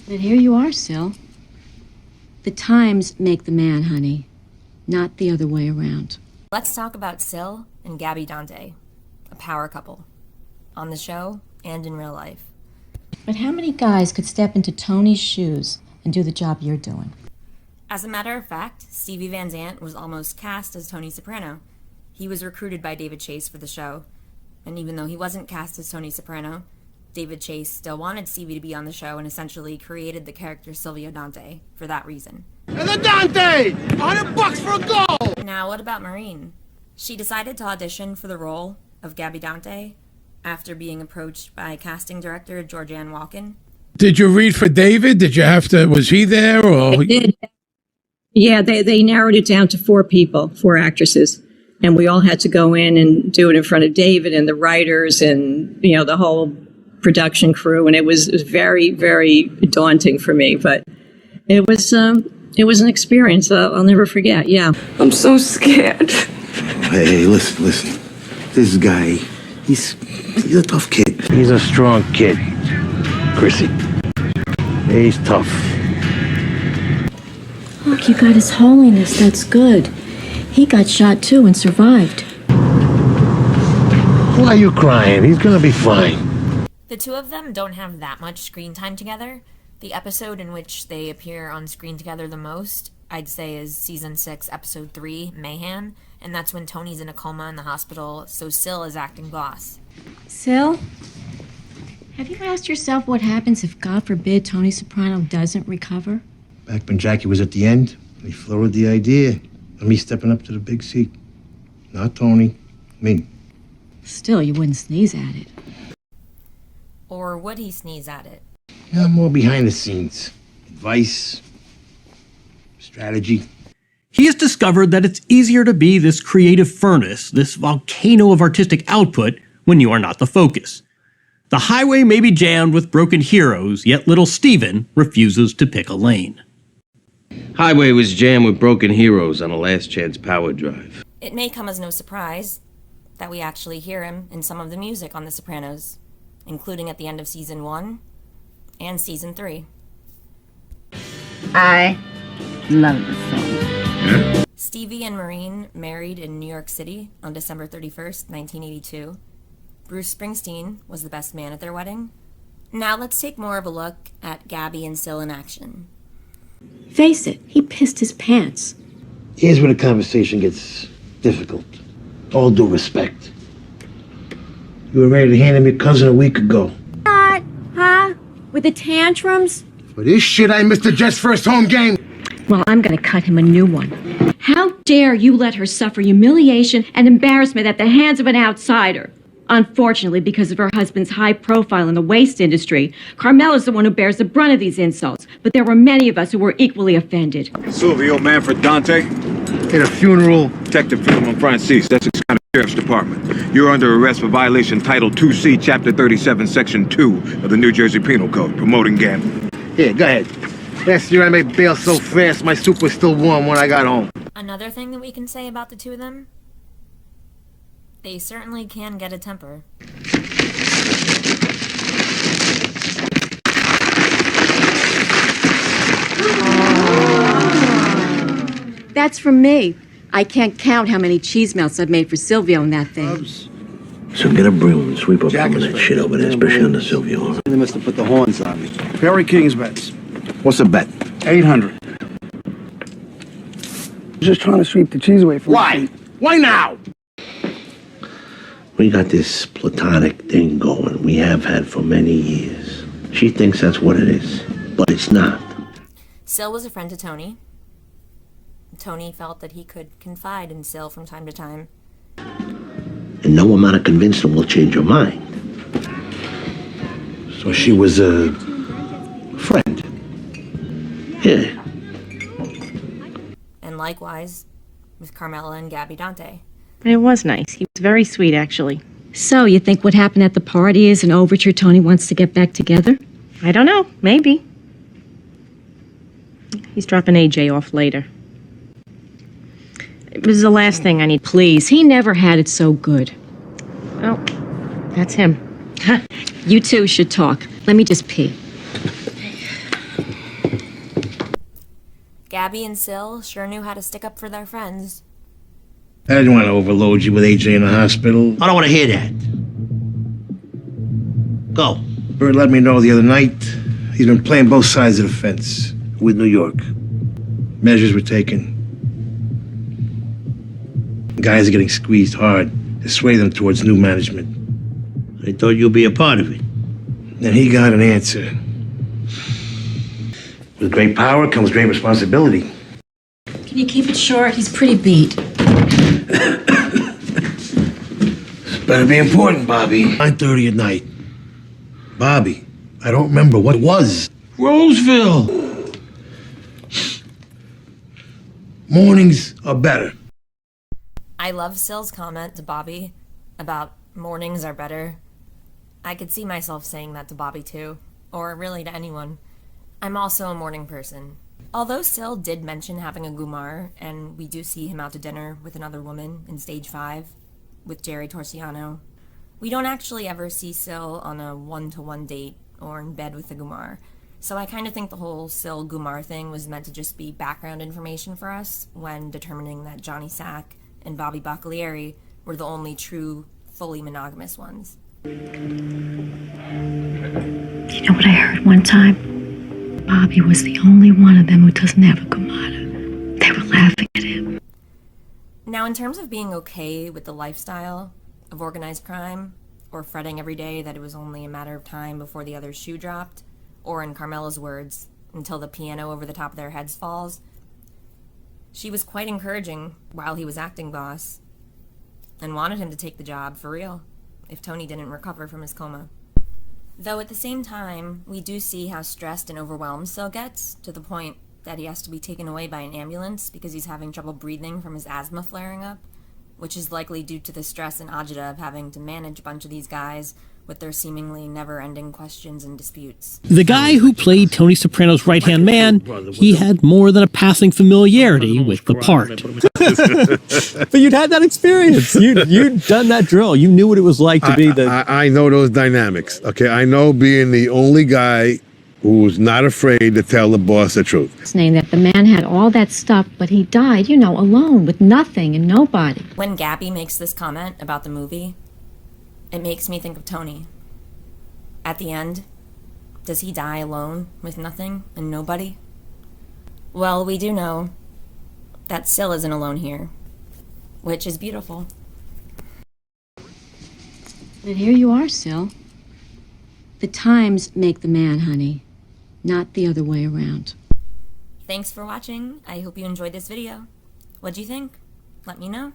But here you are, Sil. The times make the man, honey, not the other way around. Let's talk about Sil and Gabby Dante, a power couple, on the show and in real life. But how many guys could step into Tony's shoes and do the job you're doing? As a matter of fact, Stevie Van Zandt was almost cast as Tony Soprano. He was recruited by David Chase for the show, and even though he wasn't cast as Tony Soprano, David Chase still wanted Stevie to be on the show and essentially created the character Silvio Dante for that reason. And the Dante! $100 for a goal! Now, what about Maureen? She decided to audition for the role of Gabby Dante after being approached by casting director Georgianne Walken. Did you read for David? Did you have to, was he there or? I did. Yeah, they narrowed it down to 4 people, 4 actresses. And we all had to go in and do it in front of David and the writers and, you know, the whole production crew. And it was very, very daunting for me. But it was an experience I'll never forget, yeah. I'm so scared. Hey, listen. This guy, he's a tough kid. He's a strong kid, Chrissy. He's tough. Look, you got His Holiness. That's good. He got shot too and survived. Why are you crying? He's gonna be fine. The two of them don't have that much screen time together. The episode in which they appear on screen together the most, I'd say, is season 6, episode 3, Mayhem, and that's when Tony's in a coma in the hospital, so Sil is acting boss. Sil, have you asked yourself what happens if, God forbid, Tony Soprano doesn't recover? Back when Jackie was at the end, he floated the idea of me stepping up to the big seat. Not Tony, me. Still, you wouldn't sneeze at it. Or would he sneeze at it? Yeah, more behind the scenes. Advice, strategy. He has discovered that it's easier to be this creative furnace, this volcano of artistic output, when you are not the focus. The highway may be jammed with broken heroes, yet little Steven refuses to pick a lane. Highway was jammed with broken heroes on a last chance power drive. It may come as no surprise that we actually hear him in some of the music on The Sopranos, including at the end of season 1 and season 3. I love the song. Stevie and Maureen married in New York City on December 31st, 1982. Bruce Springsteen was the best man at their wedding. Now let's take more of a look at Gabby and Sil in action. Face it, he pissed his pants. Here's where the conversation gets difficult. All due respect. You were ready to hand him your cousin a week ago. What? Huh? With the tantrums? For this shit, I missed the Jets' first home game. Well, I'm gonna cut him a new one. How dare you let her suffer humiliation and embarrassment at the hands of an outsider? Unfortunately, because of her husband's high profile in the waste industry, Carmela's the one who bears the brunt of these insults, but there were many of us who were equally offended. Silvio Manfred Dante. At a funeral. Detective Philemon Francis, Essex County Sheriff's Department. You're under arrest for violation Title 2C, Chapter 37, Section 2 of the New Jersey Penal Code, promoting gambling. Yeah, go ahead. Last year I made bail so fast, my soup was still warm when I got home. Another thing that we can say about the two of them? They certainly can get a temper. That's from me. I can't count how many cheese melts I've made for Silvio in that thing. So get a broom and sweep up some of that shit over there, especially under Silvio. They must have put the horns on me. Perry King's bets. What's a bet? 800. Just trying to sweep the cheese away from Why? Why now? We got this platonic thing going. We have had for many years. She thinks that's what it is, but it's not. Sil was a friend to Tony. Tony felt that he could confide in Sil from time to time. And no amount of convincing will change her mind. So she was a friend. Yeah. And likewise with Carmela and Gabby Dante. It was nice. He was very sweet, actually. So, you think what happened at the party is an overture Tony wants to get back together? I don't know. Maybe. He's dropping AJ off later. It was the last thing I need. Please, he never had it so good. Well, that's him. You two should talk. Let me just pee. Gabby and Sil sure knew how to stick up for their friends. I didn't want to overload you with AJ in the hospital. I don't want to hear that. Go. Bert let me know the other night he's been playing both sides of the fence with New York. Measures were taken. Guys are getting squeezed hard to sway them towards new management. I thought you'd be a part of it. And he got an answer. With great power comes great responsibility. Can you keep it short? He's pretty beat. This better be important, Bobby. 9:30 at night. Bobby, I don't remember what it was. Roseville. Mornings are better. I love Sil's comment to Bobby about mornings are better. I could see myself saying that to Bobby too, or really to anyone. I'm also a morning person. Although Sil did mention having a Gumar, and we do see him out to dinner with another woman in stage 5 with Jerry Torsiano, we don't actually ever see Sil on a one-to-one date or in bed with the Gumar. So I kind of think the whole Sil Gumar thing was meant to just be background information for us when determining that Johnny Sack and Bobby Bacalieri were the only true, fully monogamous ones. You know what I heard one time? Bobby was the only one of them who doesn't have a Gumara. They were laughing at him. Now, in terms of being okay with the lifestyle of organized crime, or fretting every day that it was only a matter of time before the other shoe dropped, or in Carmela's words, until the piano over the top of their heads falls, she was quite encouraging while he was acting boss, and wanted him to take the job for real, if Tony didn't recover from his coma. Though at the same time, we do see how stressed and overwhelmed Sil gets, to the point that he has to be taken away by an ambulance because he's having trouble breathing from his asthma flaring up, which is likely due to the stress and agita of having to manage a bunch of these guys with their seemingly never-ending questions and disputes. The guy who played Tony Soprano's right-hand man, he had more than a passing familiarity with the part. But you'd had that experience. You'd done that drill. You knew what it was like to be the... I know those dynamics. Okay, I know being the only guy who's not afraid to tell the boss the truth. Saying that the man had all that stuff, but he died, alone with nothing and nobody. When Gabby makes this comment about the movie, it makes me think of Tony. At the end, does he die alone with nothing and nobody? Well, we do know that Sil isn't alone here, which is beautiful. And here you are, Sil. The times make the man, honey, not the other way around. Thanks for watching. I hope you enjoyed this video. What'd you think? Let me know.